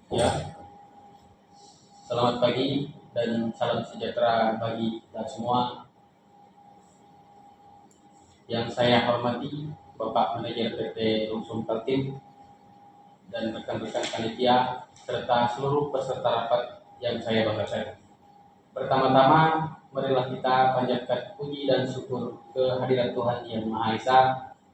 Ya, selamat pagi dan salam sejahtera bagi kita semua. Yang saya hormati Bapak Manajer PT Lumsum Kaltim dan rekan-rekan panitia serta seluruh peserta rapat yang saya banggakan. Pertama-tama, marilah kita panjatkan puji dan syukur kehadirat Tuhan Yang Maha Esa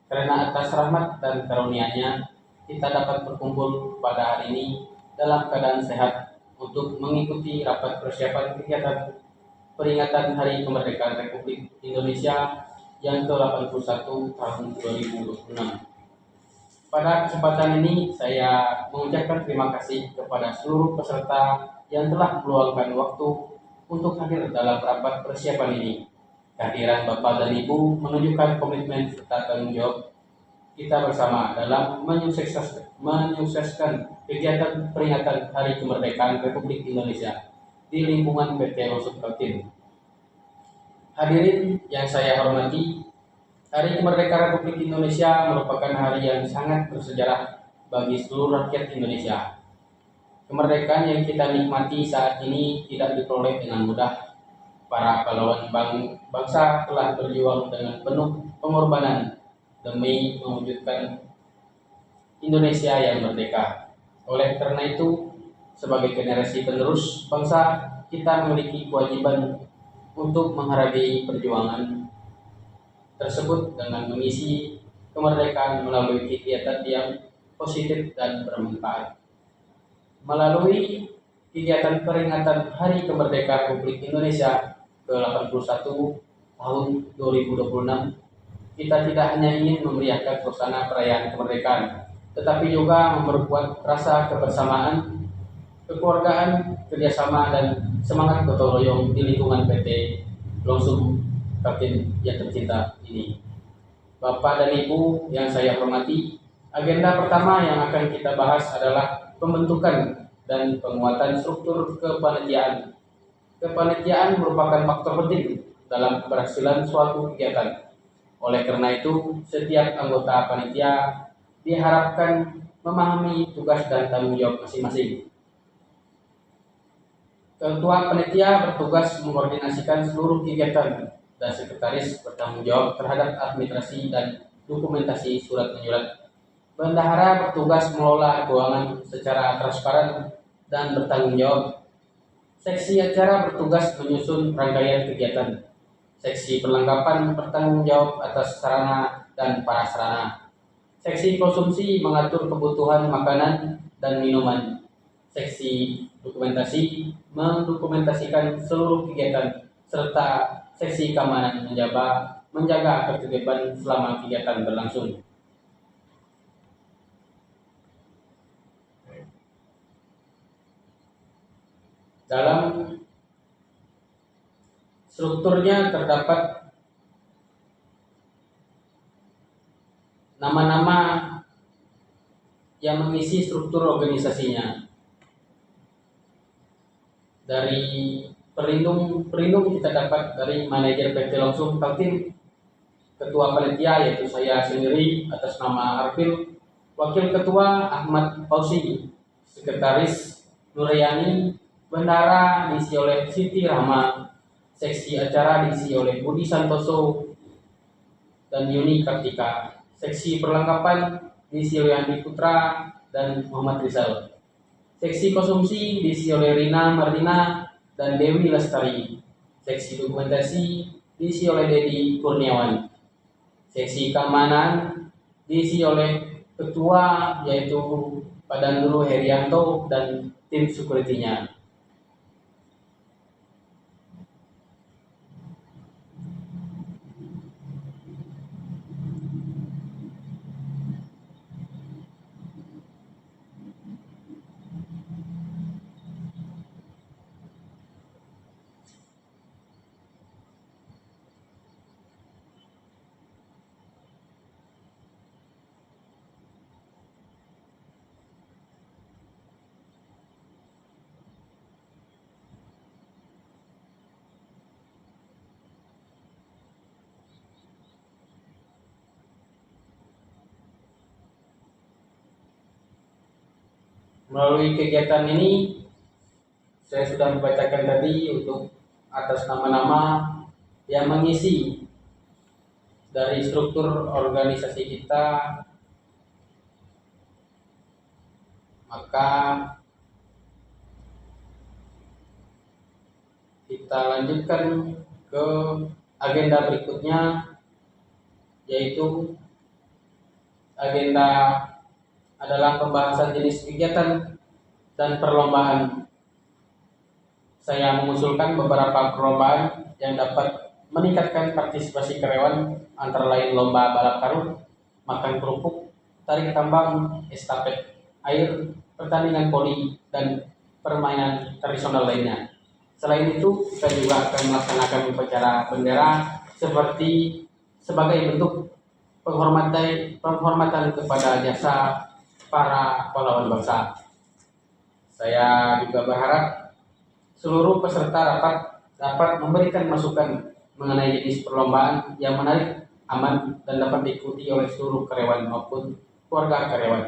karena atas rahmat dan karunia-Nya kita dapat berkumpul pada hari ini dalam keadaan sehat untuk mengikuti rapat persiapan kegiatan peringatan Hari Kemerdekaan Republik Indonesia yang ke-81 tahun 2026. Pada kesempatan ini, saya mengucapkan terima kasih kepada seluruh peserta yang telah meluangkan waktu untuk hadir dalam rapat persiapan ini. Kehadiran Bapak dan Ibu menunjukkan komitmen serta tanggung jawab kita bersama dalam menyukseskan kegiatan peringatan Hari Kemerdekaan Republik Indonesia di lingkungan PT Lumsum Kaltim. Hadirin yang saya hormati, Hari Kemerdekaan Republik Indonesia merupakan hari yang sangat bersejarah bagi seluruh rakyat Indonesia. Kemerdekaan yang kita nikmati saat ini tidak diperoleh dengan mudah. Para pahlawan bangsa telah berjuang dengan penuh pengorbanan demi mewujudkan Indonesia yang merdeka. Oleh karena itu, sebagai generasi penerus bangsa, kita memiliki kewajiban untuk menghargai perjuangan tersebut dengan mengisi kemerdekaan melalui kegiatan yang positif dan bermanfaat. Melalui kegiatan peringatan Hari Kemerdekaan Republik Indonesia ke-81 tahun 2026, kita tidak hanya ingin memeriahkan suasana perayaan kemerdekaan, tetapi juga memperkuat rasa kebersamaan, kekeluargaan, kerjasama, dan semangat gotong royong di lingkungan PT Lumsum Kaltim yang tercinta ini. Bapak dan Ibu yang saya hormati, agenda pertama yang akan kita bahas adalah pembentukan dan penguatan struktur kepanitiaan. Kepanitiaan merupakan faktor penting dalam keberhasilan suatu kegiatan. Oleh karena itu, setiap anggota panitia diharapkan memahami tugas dan tanggung jawab masing-masing. Ketua panitia bertugas mengkoordinasikan seluruh kegiatan dan sekretaris bertanggung jawab terhadap administrasi dan dokumentasi surat menyurat. Bendahara bertugas mengelola keuangan secara transparan dan bertanggung jawab. Seksi acara bertugas menyusun rangkaian kegiatan. Seksi perlengkapan bertanggung jawab atas sarana dan prasarana. Seksi konsumsi mengatur kebutuhan makanan dan minuman. Seksi dokumentasi mendokumentasikan seluruh kegiatan serta seksi keamanan menjaga ketertiban selama kegiatan berlangsung. Dalam strukturnya terdapat nama-nama yang mengisi struktur organisasinya. Dari pelindung kita dapat dari manajer PT Lumsum Kaltim, ketua panitia yaitu saya sendiri atas nama Arfil, wakil ketua Ahmad Fauzi, sekretaris Nuryani, bendara diisi oleh Siti Rahma, seksi acara diisi oleh Budi Santoso dan Yuni Kartika, seksi perlengkapan diisi oleh Andi Putra dan Muhammad Rizal. Seksi konsumsi diisi oleh Rina Marlina dan Dewi Lestari. Seksi dokumentasi diisi oleh Dedi Kurniawan. Seksi keamanan diisi oleh ketua yaitu Pak Danduru Herianto dan tim security-nya. Melalui kegiatan ini saya sudah membacakan tadi untuk atas nama-nama yang mengisi dari struktur organisasi kita, maka kita lanjutkan ke agenda berikutnya, yaitu agenda adalah pembahasan jenis kegiatan dan perlombaan. Saya mengusulkan beberapa perlombaan yang dapat meningkatkan partisipasi karyawan, antara lain lomba balap karung, makan kerupuk, tarik tambang, estafet air, pertandingan voli, dan permainan tradisional lainnya. Selain itu, kita juga akan melaksanakan upacara bendera sebagai bentuk penghormatan kepada jasa para pahlawan bangsa. Saya juga berharap seluruh peserta dapat memberikan masukan mengenai jenis perlombaan yang menarik, aman, dan dapat diikuti oleh seluruh karyawan maupun keluarga karyawan.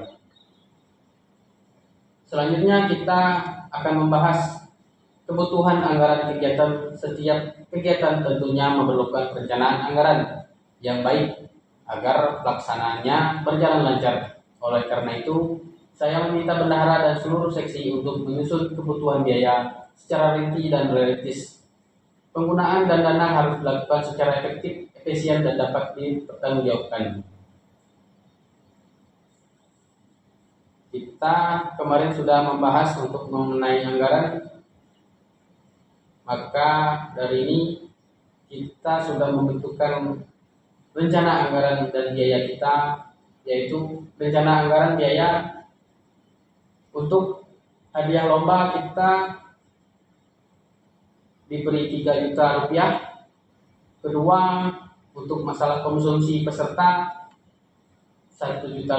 Selanjutnya kita akan membahas kebutuhan anggaran kegiatan. Setiap kegiatan tentunya memerlukan perencanaan anggaran yang baik agar pelaksanaannya berjalan lancar. Oleh karena itu, saya meminta bendahara dan seluruh seksi untuk menyusun kebutuhan biaya secara rinci dan realistis. Penggunaan dan dana harus dilakukan secara efektif, efisien, dan dapat dipertanggungjawabkan. Kita kemarin sudah membahas untuk mengenai anggaran, maka dari ini kita sudah membentukkan rencana anggaran dan biaya kita, yaitu rencana anggaran biaya untuk hadiah lomba kita diberi 3 juta rupiah. Kedua, untuk masalah konsumsi peserta 1.500.000.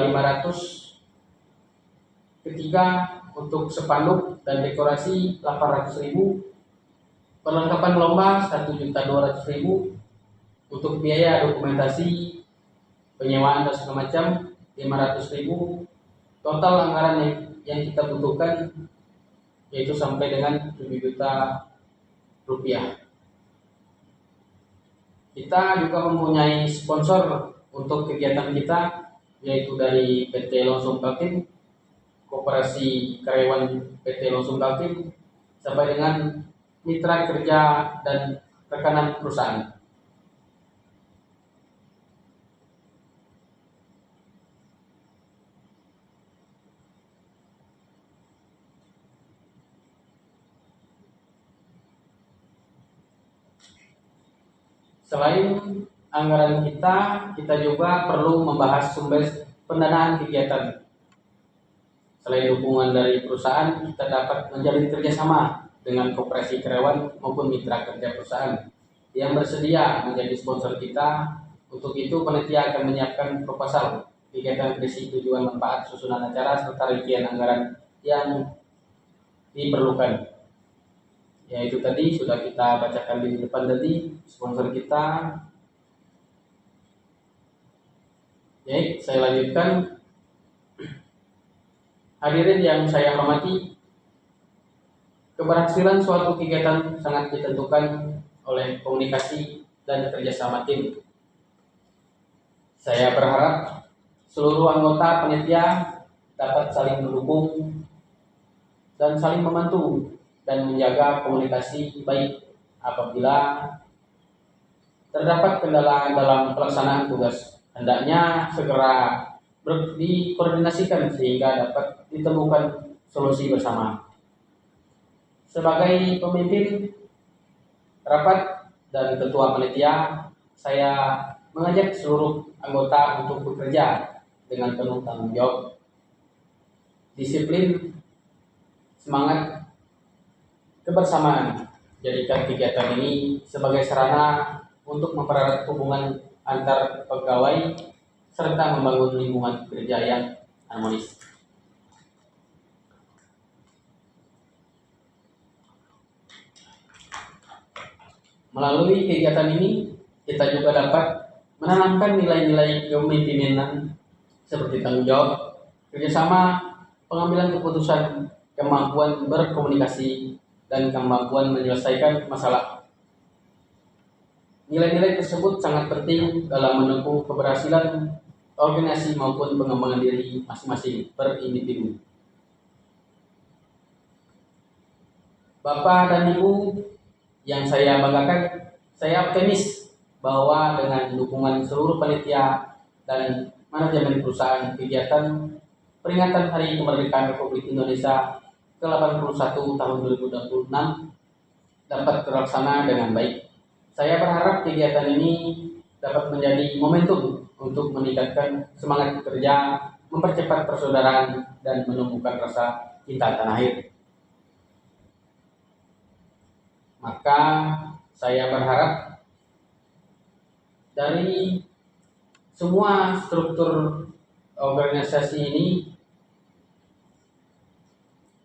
Ketiga, untuk spanduk dan dekorasi 800.000. Perlengkapan lomba 1.200.000. Untuk biaya dokumentasi, penyewaan dan segala macam 500.000. Total anggaran yang kita butuhkan yaitu sampai dengan 7 juta rupiah. Kita juga mempunyai sponsor untuk kegiatan kita, yaitu dari PT Longsung Kaltim, Koperasi Karyawan PT Longsung Kaltim, sampai dengan mitra kerja dan rekanan perusahaan. Selain anggaran kita juga perlu membahas sumber pendanaan kegiatan. Selain dukungan dari perusahaan, kita dapat menjalin kerjasama dengan koperasi karyawan maupun mitra kerja perusahaan yang bersedia menjadi sponsor kita. Untuk itu, panitia akan menyiapkan proposal kegiatan berisi tujuan, manfaat, susunan acara, serta rincian anggaran yang diperlukan. Yaitu tadi sudah kita bacakan di depan tadi, sponsor kita. Baik, saya lanjutkan. Hadirin yang saya hormati, keberhasilan suatu kegiatan sangat ditentukan oleh komunikasi dan kerjasama tim. Saya berharap seluruh anggota panitia dapat saling mendukung dan saling membantu dan menjaga komunikasi baik apabila terdapat kendala dalam pelaksanaan tugas. Hendaknya segera dikoordinasikan sehingga dapat ditemukan solusi bersama. Sebagai pemimpin rapat dan ketua panitia, saya mengajak seluruh anggota untuk bekerja dengan penuh tanggung jawab, disiplin, semangat, kebersamaan. Jadikan kegiatan ini sebagai sarana untuk mempererat hubungan antar pegawai serta membangun lingkungan kerja yang harmonis. Melalui kegiatan ini, kita juga dapat menanamkan nilai-nilai kepemimpinan seperti tanggung jawab, kerjasama, pengambilan keputusan, kemampuan berkomunikasi, dan kemampuan menyelesaikan masalah. Nilai-nilai tersebut sangat penting dalam mendukung keberhasilan organisasi maupun pengembangan diri masing-masing per individu. Bapak dan Ibu yang saya banggakan, saya optimis bahwa dengan dukungan seluruh panitia dan manajemen perusahaan, kegiatan peringatan Hari Kemerdekaan Republik Indonesia ke-81 tahun 2026 dapat terlaksana dengan baik. Saya berharap kegiatan ini dapat menjadi momentum untuk meningkatkan semangat bekerja, mempercepat persaudaraan, dan menumbuhkan rasa cinta tanah air. Maka saya berharap dari semua struktur organisasi ini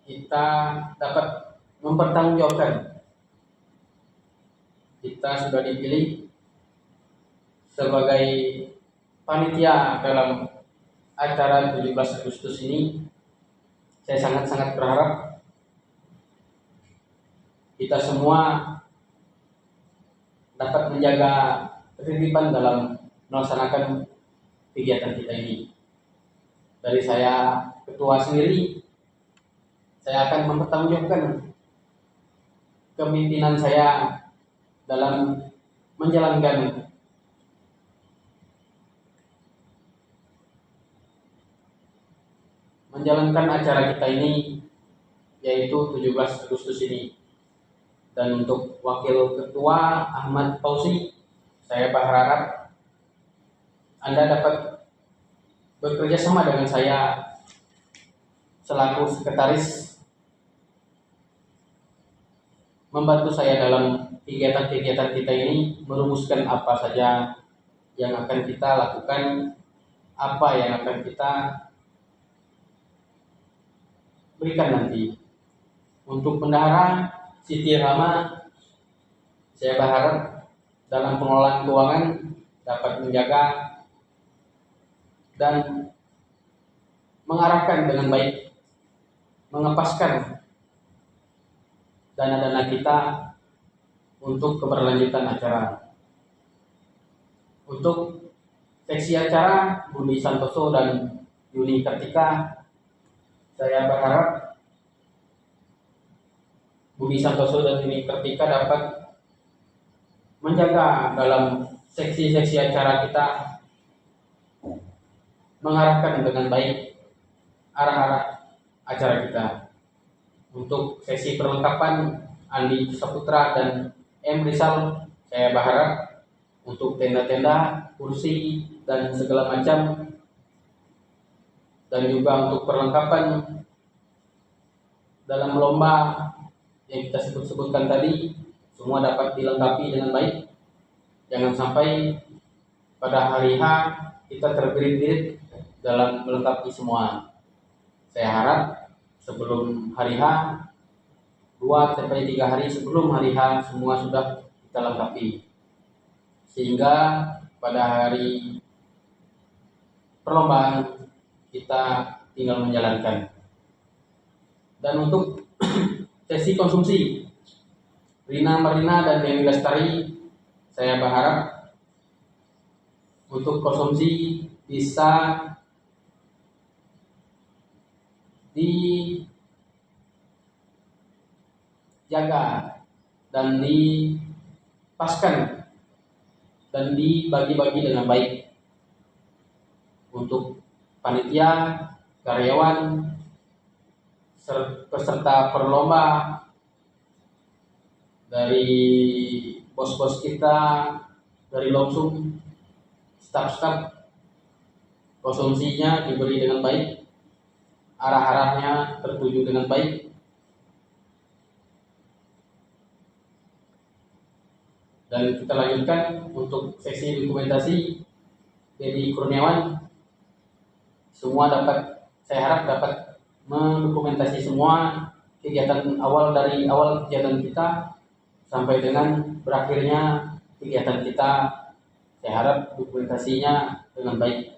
kita dapat mempertanggungjawabkan kita sudah dipilih sebagai panitia dalam acara 17 Agustus ini. Saya sangat-sangat berharap kita semua dapat menjaga ketertiban dalam melaksanakan kegiatan kita ini. Dari saya ketua sendiri, saya akan mempertanggungjawabkan kepemimpinan saya dalam menjalankan acara kita ini, yaitu 17 Agustus ini. Dan untuk Wakil Ketua Ahmad Fauzi, saya berharap Anda dapat bekerja sama dengan saya selaku sekretaris, membantu saya dalam kegiatan-kegiatan kita ini, merumuskan apa saja yang akan kita lakukan, apa yang akan kita berikan nanti. Untuk bendahara Siti Rama, saya berharap dalam pengelolaan keuangan dapat menjaga dan mengarahkan dengan baik, mengepaskan dana-dana kita untuk keberlanjutan acara. Untuk seksi acara Budi Santoso dan Yuni Kartika, saya berharap Budi Santoso dan Yuni Kartika dapat menjaga dalam seksi-seksi acara kita, mengarahkan dengan baik arah-arah acara kita. Untuk sesi perlengkapan Andi Saputra dan M. Rizal, saya berharap untuk tenda-tenda, kursi, dan segala macam, dan juga untuk perlengkapan dalam lomba yang kita sebutkan tadi, semua dapat dilengkapi dengan baik. Jangan sampai pada hari H kita terbirit-birit dalam melengkapi semua. Saya harap sebelum hari H, 2-3 hari sebelum hari H, semua sudah kita lengkapi, sehingga pada hari perlombaan kita tinggal menjalankan. Dan untuk sesi konsumsi, Rina Marina dan Dewi Lestari, saya berharap untuk konsumsi bisa dijaga dan dipaskan dan dibagi-bagi dengan baik untuk panitia, karyawan, peserta perlomba, dari bos-bos kita, dari Lomsum, staf-staf, konsumsinya diberi dengan baik, arah-arahnya tertuju dengan baik. Dan kita lanjutkan untuk sesi dokumentasi. Dedi Kurniawan, semua saya harap dapat mendokumentasi semua kegiatan dari awal kegiatan kita sampai dengan berakhirnya kegiatan kita. Saya harap dokumentasinya dengan baik,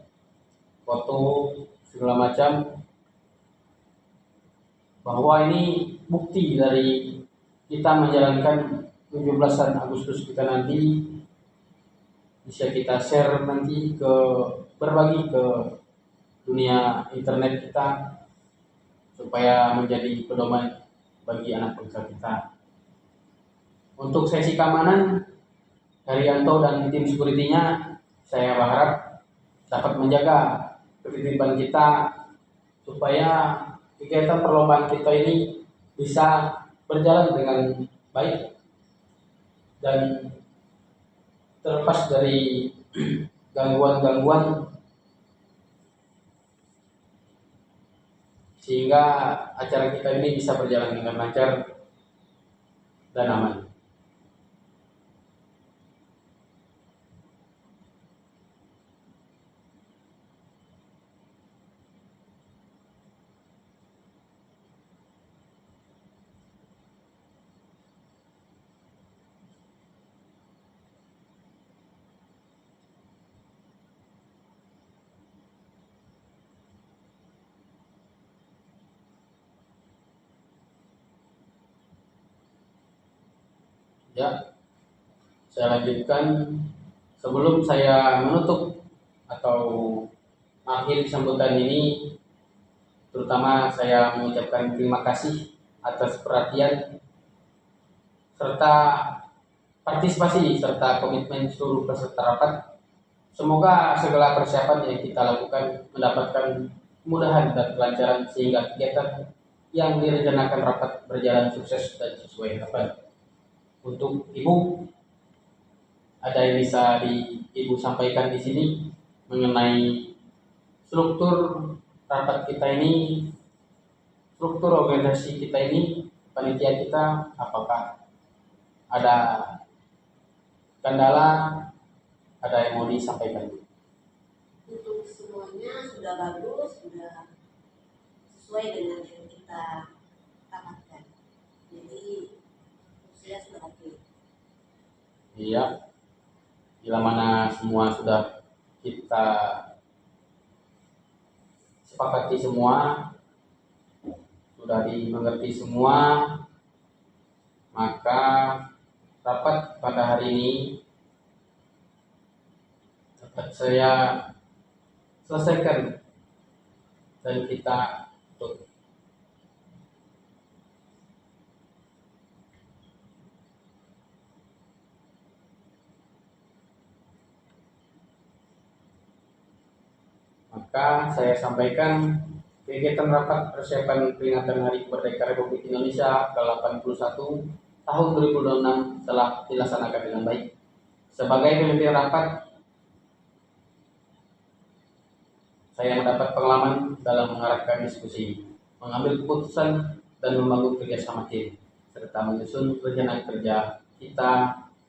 foto segala macam, bahwa ini bukti dari kita menjalankan 17 Agustus kita nanti, bisa kita share nanti berbagi ke dunia internet kita supaya menjadi pedoman bagi anak bangsa kita. Untuk sesi keamanan, Haryanto dan tim security-nya saya berharap dapat menjaga ketitipan kita supaya kegiatan perlombaan kita ini bisa berjalan dengan baik dan terlepas dari gangguan-gangguan, sehingga acara kita ini bisa berjalan dengan lancar dan aman. Ya, saya lanjutkan. Sebelum saya menutup atau akhir sambutan ini, terutama saya mengucapkan terima kasih atas perhatian serta partisipasi serta komitmen seluruh peserta rapat. Semoga segala persiapan yang kita lakukan mendapatkan kemudahan dan kelancaran sehingga kegiatan yang direncanakan rapat berjalan sukses dan sesuai harapan. Untuk Ibu, ada yang bisa Ibu sampaikan di sini mengenai struktur rapat kita ini, struktur organisasi kita ini, panitia kita, apakah ada kendala, ada yang mau disampaikan? Untuk semuanya sudah bagus, sudah sesuai dengan yang kita dapatkan. Jadi usia sudah oke. Iya, bila mana semua sudah kita sepakati semua, sudah dimengerti semua, maka rapat pada hari ini dapat saya selesaikan dan kita tutup. Maka saya sampaikan kegiatan rapat persiapan peringatan Hari Kemerdekaan Republik Indonesia ke-81 tahun 2026 telah dilaksanakan dengan baik. Sebagai pemimpin rapat, saya mendapat pengalaman dalam mengarahkan diskusi, mengambil keputusan, dan membangun kerjasama tim, serta menyusun rencana kerja kita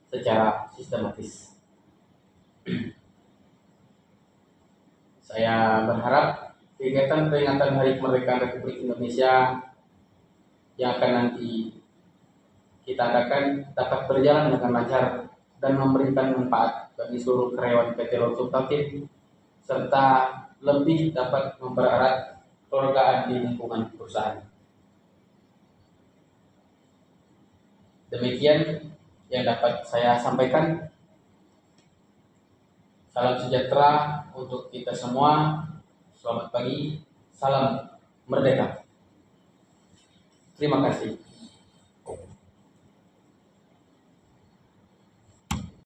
secara sistematis. Saya berharap kegiatan peringatan Hari Kemerdekaan Republik Indonesia yang akan nanti kita adakan dapat berjalan dengan lancar dan memberikan manfaat bagi seluruh karyawan PT Lotto Kaltim, serta lebih dapat mempererat kekeluargaan di lingkungan perusahaan. Demikian yang dapat saya sampaikan. Salam sejahtera untuk kita semua. Selamat pagi, salam merdeka. Terima kasih.